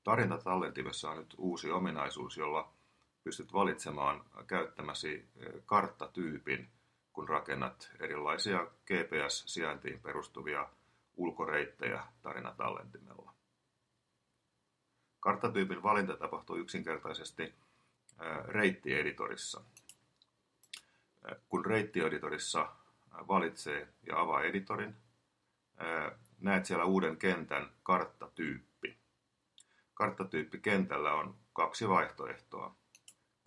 Tarinatallentimessa on nyt uusi ominaisuus, jolla pystyt valitsemaan käyttämäsi karttatyypin, kun rakennat erilaisia GPS-sijaintiin perustuvia ulkoreittejä tarinatallentimella. Karttatyypin valinta tapahtuu yksinkertaisesti reittieditorissa. Kun reittieditorissa valitsee ja avaa editorin, näet siellä uuden kentän karttatyyppi. Karttatyyppikentällä on kaksi vaihtoehtoa: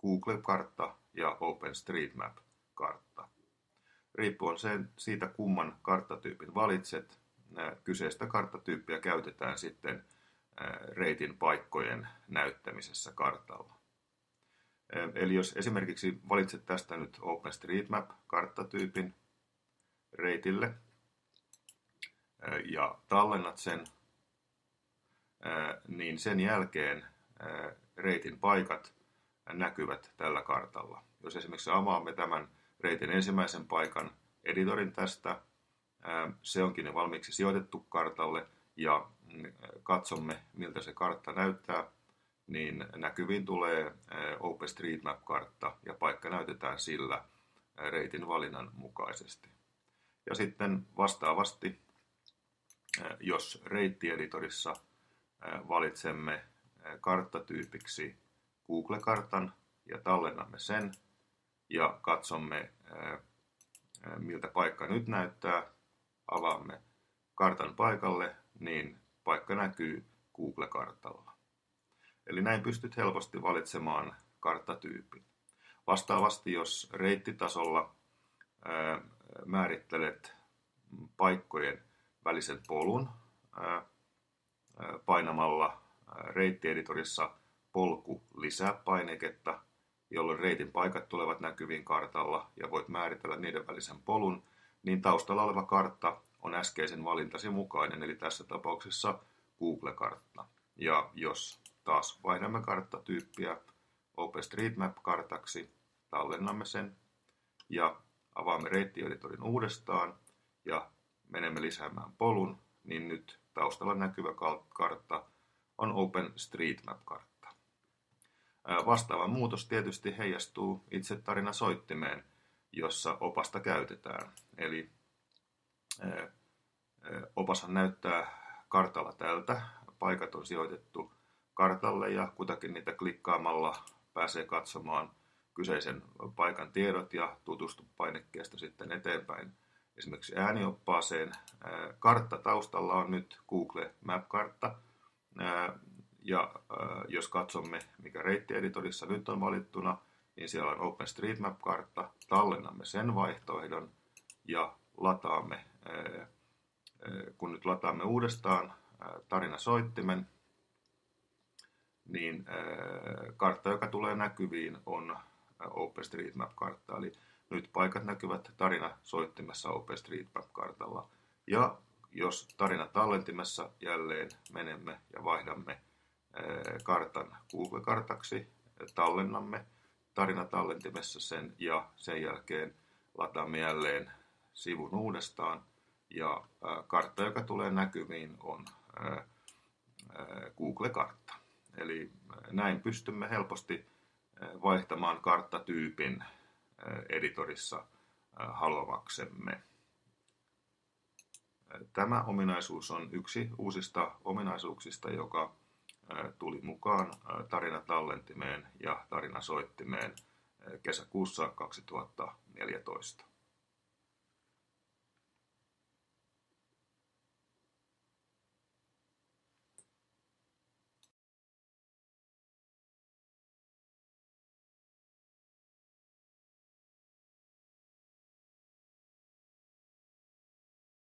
Google-kartta ja OpenStreetMap-kartta. Riippuen siitä, kumman karttatyypin valitset, kyseistä karttatyyppiä käytetään sitten reitin paikkojen näyttämisessä kartalla. Eli jos esimerkiksi valitset tästä nyt OpenStreetMap-karttatyypin reitille ja tallennat sen, niin sen jälkeen reitin paikat näkyvät tällä kartalla. Jos esimerkiksi avaamme tämän reitin ensimmäisen paikan editorin tästä, se onkin jo valmiiksi sijoitettu kartalle ja katsomme miltä se kartta näyttää, niin näkyviin tulee OpenStreetMap-kartta ja paikka näytetään sillä reitin valinnan mukaisesti. Ja sitten vastaavasti, jos reittieditorissa valitsemme karttatyypiksi Google-kartan ja tallennamme sen ja katsomme miltä paikka nyt näyttää, avaamme kartan paikalle, niin paikka näkyy Google-kartalla. Eli näin pystyt helposti valitsemaan karttatyypin. Vastaavasti, jos reittitasolla määrittelet paikkojen välisen polun painamalla reittieditorissa polku lisää painiketta, jolloin reitin paikat tulevat näkyviin kartalla ja voit määritellä niiden välisen polun, niin taustalla oleva kartta on äskeisen valintasi mukainen, eli tässä tapauksessa Google-kartta. Ja jos taas vaihdamme karttatyyppiä OpenStreetMap-kartaksi, tallennamme sen ja avaamme reittieditorin uudestaan ja menemme lisäämään polun, niin nyt taustalla näkyvä kartta on OpenStreetMap-kartta. Vastaava muutos tietysti heijastuu itse tarinasoittimeen, jossa opasta käytetään. Eli opashan näyttää kartalla tältä. Paikat on sijoitettu kartalle ja kutakin niitä klikkaamalla pääsee katsomaan kyseisen paikan tiedot ja tutustu painikkeesta sitten eteenpäin esimerkiksi äänioppaaseen. Kartta taustalla on nyt Google Map-kartta. Ja jos katsomme, mikä reittieditorissa nyt on valittuna, niin siellä on OpenStreetMap-kartta. Tallennamme sen vaihtoehdon ja lataamme, kun nyt lataamme uudestaan tarinasoittimen, niin kartta, joka tulee näkyviin, on OpenStreetMap-kartta. Eli nyt paikat näkyvät tarinasoittimessa OpenStreetMap-kartalla. Ja jos tarinatallentimessa jälleen menemme ja vaihdamme kartan Google-kartaksi, tallennamme tarinatallentimessa sen ja sen jälkeen lataamme jälleen sivun uudestaan. Ja kartta, joka tulee näkyviin, on Google-kartta. Eli näin pystymme helposti vaihtamaan karttatyypin editorissa haluamaksemme. Tämä ominaisuus on yksi uusista ominaisuuksista, joka tuli mukaan tarinatallentimeen ja tarinasoittimeen kesäkuussa 2014.